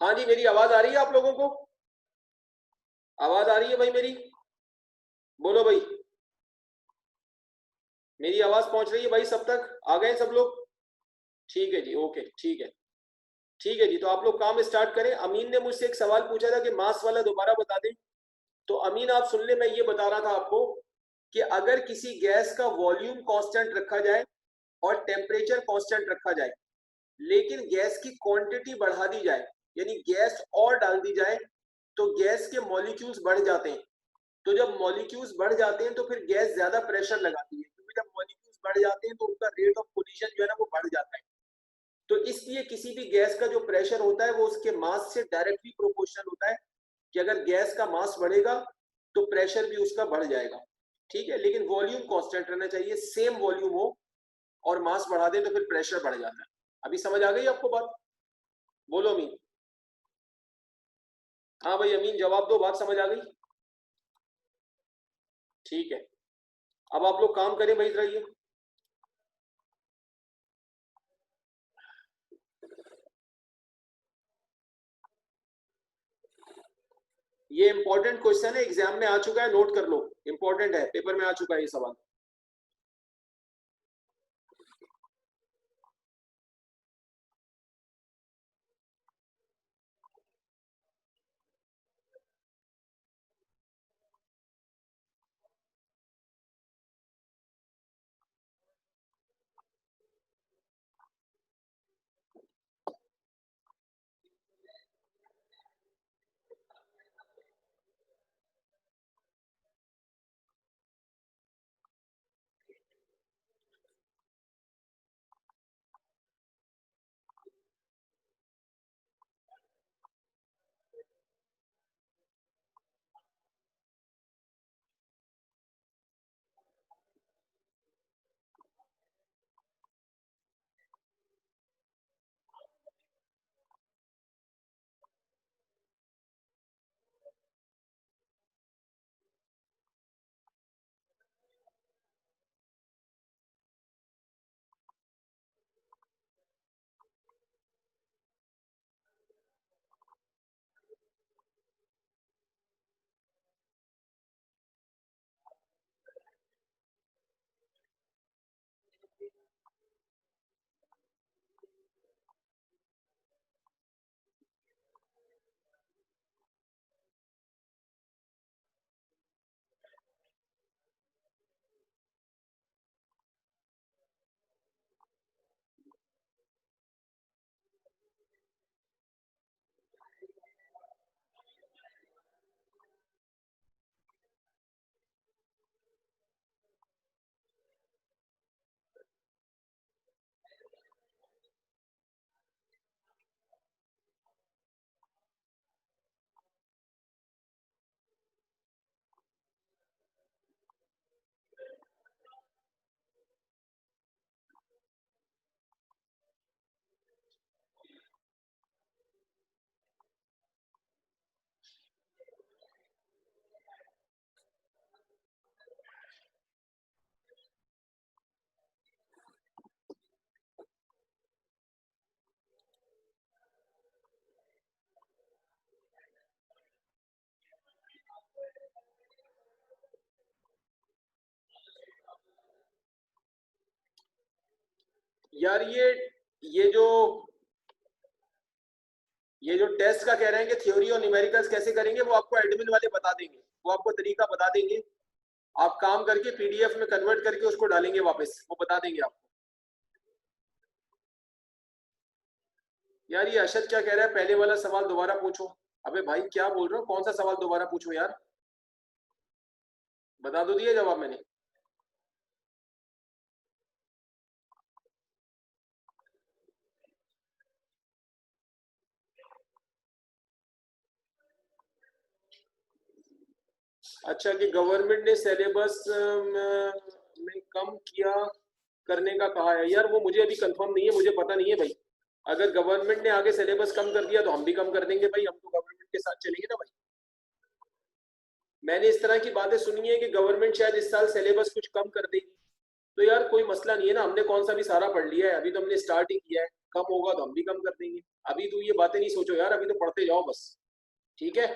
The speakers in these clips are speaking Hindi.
हाँ जी, मेरी आवाज आ रही है आप लोगों को? आवाज आ रही है भाई मेरी? बोलो भाई, मेरी आवाज पहुंच रही है भाई? सब तक आ गए सब लोग? ठीक है जी, ओके, ठीक है। ठीक है जी, तो आप लोग काम स्टार्ट करें। अमीन ने मुझसे एक सवाल पूछा था कि मास वाला दोबारा बता दें। तो अमीन आप सुन ले, मैं ये बता रहा था आपको कि अगर किसी गैस का वॉल्यूम कांस्टेंट रखा जाए और टेम्परेचर कांस्टेंट रखा जाए, लेकिन गैस की क्वांटिटी बढ़ा दी जाए, यानी गैस और डाल दी जाए, तो गैस के मॉलिक्यूल्स बढ़ जाते हैं। तो जब मॉलिक्यूल्स बढ़ जाते हैं तो फिर गैस ज्यादा प्रेशर लगाती है, क्योंकि जब मॉलिक्यूल्स बढ़ जाते हैं तो उनका रेट ऑफ कोलिजन जो है ना वो बढ़ जाता है। तो इसलिए किसी भी गैस का जो प्रेशर होता है वो उसके मास से डायरेक्टली प्रोपोर्शनल होता है, कि अगर गैस का मास बढ़ेगा तो प्रेशर भी उसका बढ़ जाएगा। ठीक है, लेकिन वॉल्यूम कांस्टेंट रहना चाहिए, सेम वॉल्यूम हो, और मास बढ़ा दे तो फिर प्रेशर बढ़ जाता है। अभी समझ आ गई आपको बात? बोलो अमीन। हाँ भाई अमीन, जवाब दो, बात समझ आ गई? ठीक है, अब आप लोग काम करें भाई, रहिए। ये इंपॉर्टेंट क्वेश्चन है, एग्जाम में आ चुका है, नोट कर लो, इंपॉर्टेंट है, पेपर में आ चुका है ये सवाल। यार ये जो ये जो टेस्ट का कह रहे हैं कि थ्योरी और न्यूमेरिकल्स कैसे करेंगे, वो आपको एडमिन वाले बता देंगे, वो आपको तरीका बता देंगे। आप काम करके पीडीएफ में कन्वर्ट करके उसको डालेंगे वापस, वो बता देंगे आपको। यार ये अशद क्या कह रहा है, पहले वाला सवाल दोबारा पूछो। अबे भाई क्या बोल रहे हो, कौन सा सवाल दोबारा पूछो यार? बता दो, दिया जवाब मैंने। अच्छा, कि गवर्नमेंट ने सिलेबस में कम किया करने का कहा है। यार वो मुझे अभी कंफर्म नहीं है, मुझे पता नहीं है भाई। अगर गवर्नमेंट ने आगे सिलेबस कम कर दिया तो हम भी कम कर देंगे भाई, हम तो गवर्नमेंट के साथ चलेंगे ना भाई। मैंने इस तरह की बातें सुनी है कि गवर्नमेंट शायद इस साल सिलेबस कुछ कम कर देगी, तो यार कोई मसला नहीं है ना, हमने कौन सा भी सारा पढ़ लिया है, अभी तो हमने स्टार्ट ही किया है, कम होगा तो हम भी कम कर देंगे। अभी तो ये बातें नहीं सोचो यार, अभी तो पढ़ते जाओ बस। ठीक है,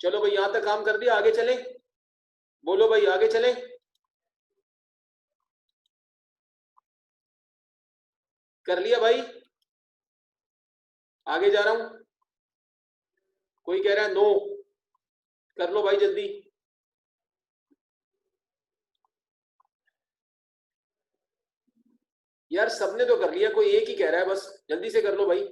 चलो भाई यहां तक काम कर दिया, आगे चलें। बोलो भाई आगे चलें। कर लिया भाई, आगे जा रहा हूं। कोई कह रहा है नो, कर लो भाई जल्दी। यार सबने तो कर लिया, कोई एक ही कह रहा है बस, जल्दी से कर लो भाई।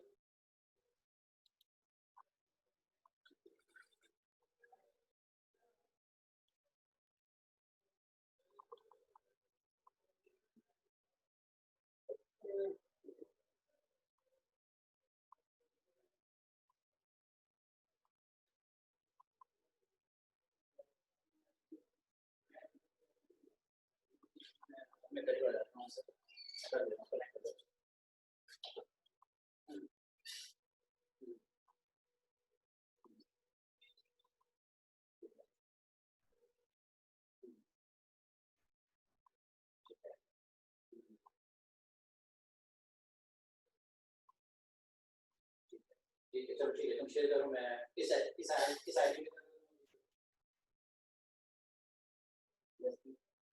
ठीक है, चलो ठीक है, तुम शेयर करो, मैं किस आईडी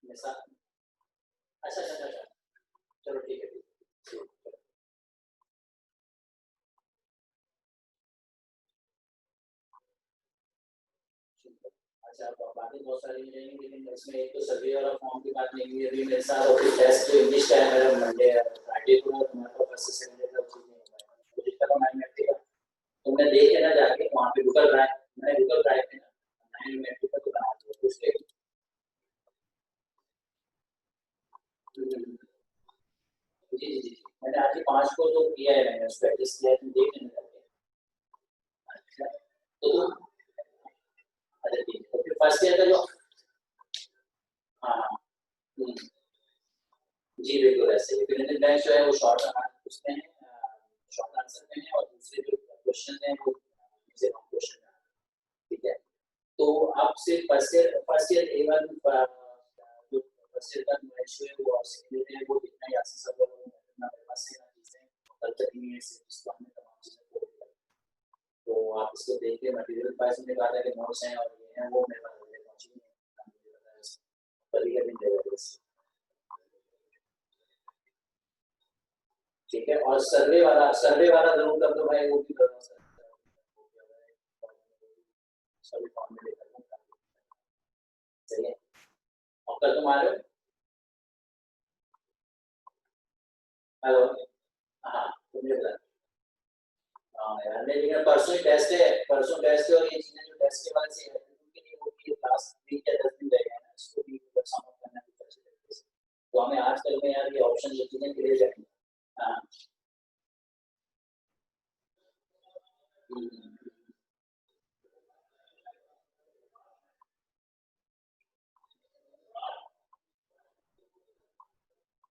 में साथ। अच्छा अच्छा अच्छा, चलो ठीक है। अच्छा, बातें बहुत सारी हो जाएंगी, लेकिन इसमें एक तो सर्वे वाला फॉर्म की बात नहीं हुई अभी मेरे साथ, और फिर टेस्ट जो इंग्लिश का है मेरा मंडे है, फ्राइडे को तुम्हारे पास फर्स्ट से सेकंड तक चीज नहीं होगा, मुझे पता 9 मिनट का तुमने देख लेना जाके वहां पे गूगल ड्राइव, मैंने गूगल ड्राइव पे ना 9 मिनट तक तो बना दिया उसके। जी जी जी, मैंने आज ही 5 को तो किया है, मैंने उसको एडजस्ट किया है, तुम देख लेना जाके। अच्छा, तो तुम, अच्छा ठीक है, तो फिर फर्स्ट ईयर का जो, हाँ जी बिल्कुल ऐसे ही, फिर इंडियन बैंक जो है वो शॉर्ट उसमें है, शॉर्ट आंसर में है, और दूसरे जो क्वेश्चन है वो क्वेश्चन है। ठीक है, तो आप सिर्फ फर्स्ट ईयर A1 जो फर्स्ट ईयर का रेशियो है वो, और सेकंड ईयर है वो देखना ही आसान, सब लोग मेरे पास है ना चीजें गलत नहीं है, सिर्फ इसको हमने तमाम चीजें को, तो आप इसको देखिए। मटेरियल पास में कहा था कि नोट्स हैं और ये हैं, वो मेरे पास पहुंची नहीं, कभी कभी देगा। ठीक है, और सर्वे वाला जरूर कर दो भाई, वो भी कर दो सभी फॉर्म में लेकर, सही है। और कल तुम आ रहे हो? हेलो, हाँ तुम मुझे बता। हाँ यार, नहीं लेकिन परसों ही टेस्ट है, परसों टेस्ट है, और ये चीजें जो टेस्ट के बाद से है उनके लिए वो भी लास्ट वीक या 10 दिन रहेगा ना, इसको भी मतलब समझ करना है अच्छे तरीके से, तो हमें आजकल में यार ये ऑप्शन जो चीजें क्लियर करनी है। हाँ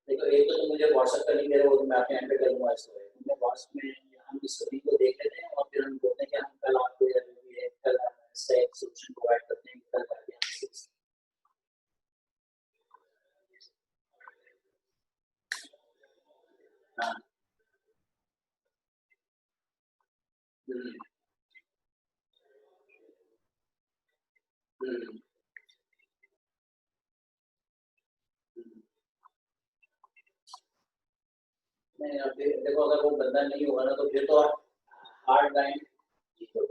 देखो, एक तो तुम मुझे व्हाट्सएप कर नहीं दे रहे हो, तो मैं अपने एंड पे कर दूंगा इसको, मैं व्हाट्सएप में हम इस वीक को देख लेते हैं, और फिर हम बोलते हैं कि हम कल आपको ये कल इसका एक सॉल्यूशन प्रोवाइड करते हैं, कल करके हम। हाँ हम्म, हम्म, हम्म। नहीं अब देखो, अगर वो बंदा नहीं होगा ना, तो फिर तो आप हार्ड लाइन जीतो।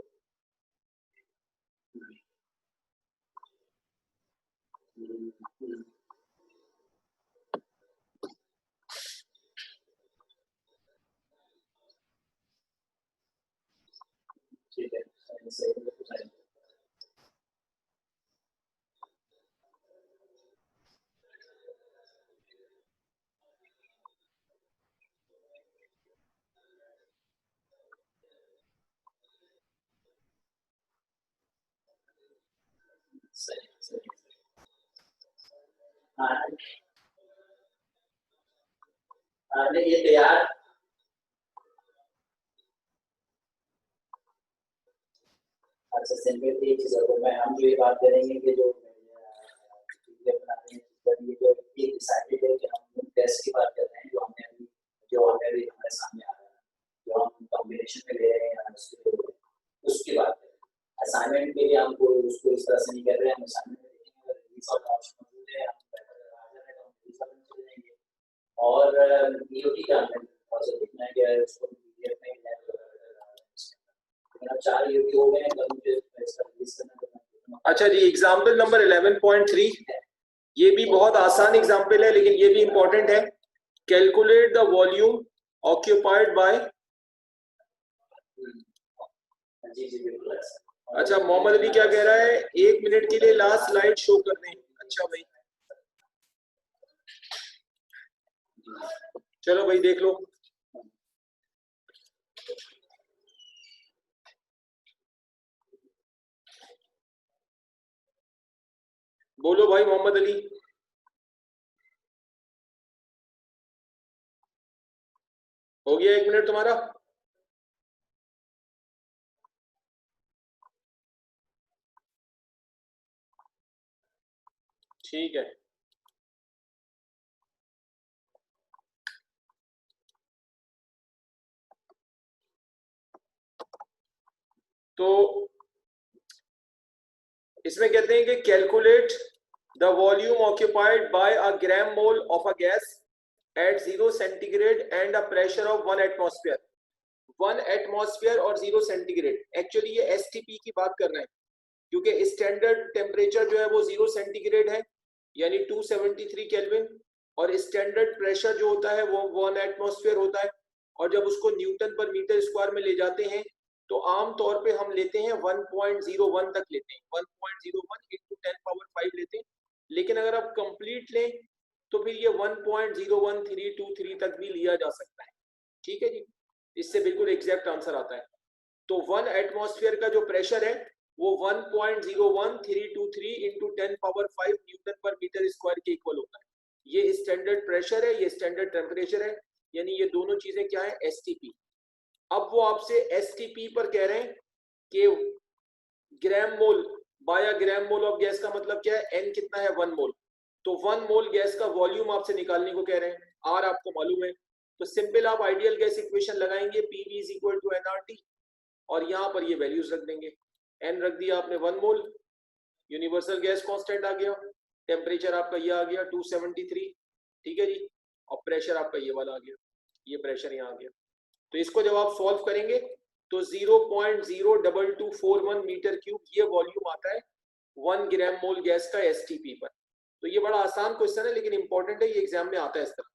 हम्म, हम्म, ठीक है, सही सही बिल्कुल सही। सही सही। हाँ नहीं ये तैयार, अच्छा सिंपल एक चीज है, तो मैं हम जो ये बात करेंगे कि जो चीजें बनाते हैं ये जो ये डिसाइडेड है कि हम टेस्ट की बात कर रहे हैं, जो ऑलरेडी हमारे सामने आ रहा है, जो हम कॉम्बिनेशन में ले रहे हैं उसकी बात कर रहे हैं। असाइनमेंट के लिए हमको उसको इस तरह से नहीं कर रहे हैं, हम असाइनमेंट में देखेंगे अगर रिलीज वाला ऑप्शन मौजूद है, हम आ जाए तो हम रिलीज वाले में चले जाएंगे। और ईओटी का हमें थोड़ा सा देखना है कि उसको पीडीएफ में लेकिन अब 4 ईओटी हो गए हैं, कल मुझे इसका रिलीज करना। अच्छा जी, एग्जाम्पल नंबर 11.3, ये भी बहुत आसान एग्जाम्पल है लेकिन ये भी इंपॉर्टेंट है। Calculate the volume occupied by. अच्छा, मोहम्मद अली क्या कह रहा है, 1 मिनट के लिए लास्ट स्लाइड शो कर दें। अच्छा भाई, चलो भाई देख लो। बोलो भाई मोहम्मद अली। हो गया 1 मिनट तुम्हारा? ठीक है। तो इसमें कहते हैं कि calculate the volume occupied by a gram mole of a gas at 0 centigrade and a pressure of 1 atmosphere. 1 atmosphere और 0 सेंटीग्रेड, एक्चुअली ये एसटीपी की बात कर रहे हैं क्योंकि स्टैंडर्ड टेम्परेचर जो है वो 0 सेंटीग्रेड है यानी 273 केल्विन, और स्टैंडर्ड प्रेशर जो होता है वो 1 एटमॉस्फेयर होता है। और जब उसको न्यूटन पर मीटर स्क्वायर में ले जाते हैं तो आम तौर पे हम लेते हैं 1.01 तक लेते हैं, 1.01 इंटू 10 पावर 5 लेते हैं। लेकिन अगर आप कंप्लीट लें तो फिर ये 1.01323 तक भी लिया जा सकता है। ठीक है जी, इससे बिल्कुल एग्जैक्ट आंसर आता है। तो 1 एटमॉस्फेयर का जो प्रेशर है वो 1.01323 इंटू 10 पावर 5 न्यूटन पर मीटर स्क्वायर के इक्वल होता है। ये स्टैंडर्ड प्रेशर है, ये स्टैंडर्ड टेम्परेचर है, यानी ये दोनों चीजें क्या है, एसटीपी। अब वो आपसे एसटीपी पर कह रहे हैं कि gram mole by gram mole of gas का मतलब क्या है, एन कितना है, 1 मोल। तो 1 मोल गैस का वॉल्यूम आपसे निकालने को कह रहे हैं, आर आपको मालूम है। तो सिंपल आप आइडियल गैस इक्वेशन लगाएंगे, PV is equal to NRT, और यहाँ पर ये वैल्यूज रख देंगे। एन रख दिया आपने 1 मोल, यूनिवर्सल गैस कांस्टेंट आ गया, टेम्परेचर आपका ये आ गया 273, ठीक है जी, और प्रेशर आपका ये वाला आ गया, ये प्रेशर यहाँ आ गया। तो इसको जब आप सॉल्व करेंगे तो 0.02241 मीटर क्यूब ये वॉल्यूम आता है 1 ग्राम मोल गैस का एसटीपी पर। तो ये बड़ा आसान क्वेश्चन है लेकिन इंपॉर्टेंट है, ये एग्जाम में आता है इस तरह।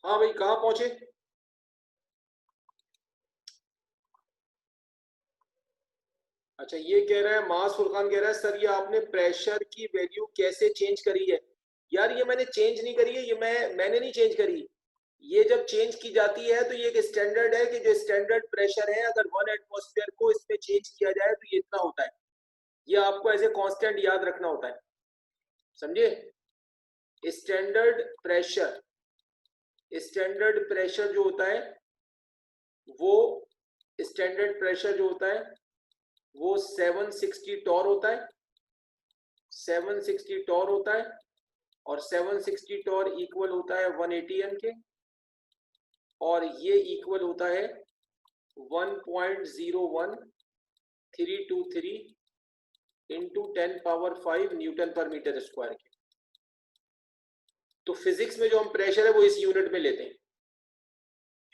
हाँ भाई कहाँ पहुंचे? अच्छा ये कह रहा है मास, फुरकान कह रहा है सर ये आपने प्रेशर की वैल्यू कैसे चेंज करी है? यार ये मैंने चेंज नहीं करी है, ये मैंने नहीं चेंज करी। ये जब चेंज की जाती है तो ये एक स्टैंडर्ड है कि जो स्टैंडर्ड प्रेशर है अगर 1 एटमॉस्फेयर को इसमें चेंज किया जाए तो ये इतना होता है। ये आपको एज ए कांस्टेंट याद रखना होता है, समझे? स्टैंडर्ड प्रेशर जो होता है वो स्टैंडर्ड प्रेशर जो होता है वो 760 टॉर होता है, 760 टॉर होता है। और 760 टॉर इक्वल होता है 180 एम के, और ये इक्वल होता है 1.01323 इंटू 10⁵ न्यूटन पर मीटर स्क्वायर के। तो फिजिक्स में जो हम प्रेशर है वो इस यूनिट में लेते हैं,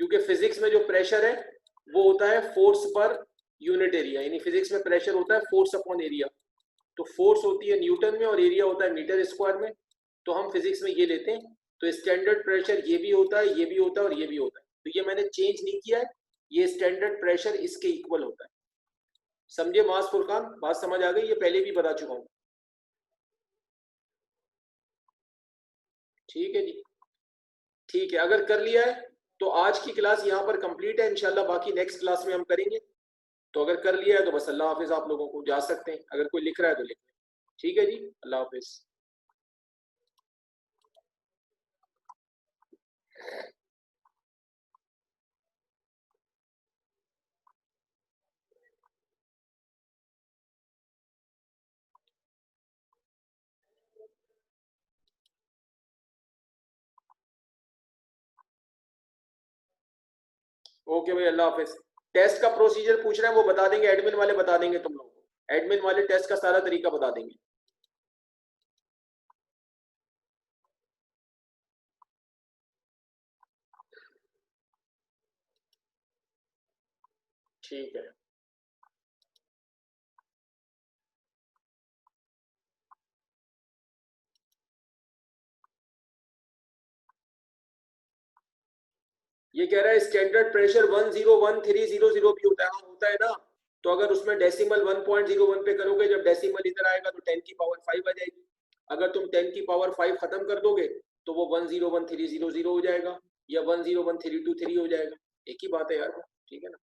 क्योंकि फिजिक्स में जो प्रेशर है वो होता है फोर्स पर यूनिट एरिया, यानी फिजिक्स में प्रेशर होता है फोर्स अपॉन एरिया। तो फोर्स होती है न्यूटन में और एरिया होता है मीटर स्क्वायर में। तो हम फिजिक्स में ये लेते हैं। तो स्टैंडर्ड प्रेशर ये भी होता है, ये भी होता है और ये भी होता है। तो ये मैंने चेंज नहीं किया है, ये स्टैंडर्ड प्रेशर इसके इक्वल होता है। समझे मास फुरकान? बात समझ आ गई? ये पहले भी बता चुका हूं। ठीक है जी, ठीक है। अगर कर लिया है तो आज की क्लास यहाँ पर कंप्लीट है, इंशाल्लाह बाकी नेक्स्ट क्लास में हम करेंगे। तो अगर कर लिया है तो बस अल्लाह हाफिज, आप लोगों को जा सकते हैं। अगर कोई लिख रहा है तो लिख लें। ठीक है जी, अल्लाह हाफिज। ओके भाई, अल्लाह हाफिज। टेस्ट का प्रोसीजर पूछ रहे हैं, वो बता देंगे, एडमिन वाले बता देंगे तुम लोगों को। एडमिन वाले टेस्ट का सारा तरीका बता देंगे। ठीक है। ये कह रहा है स्टैंडर्ड प्रेशर 101,300 भी होता है। हाँ होता है ना। तो अगर उसमें डेसिमल 1.01 पे करोगे, जब डेसिमल इधर आएगा तो 10⁵ आ जाएगी। अगर तुम 10⁵ खत्म कर दोगे तो वो 101,300 हो जाएगा या 101,323 हो जाएगा। एक ही बात है यार, ठीक है ना।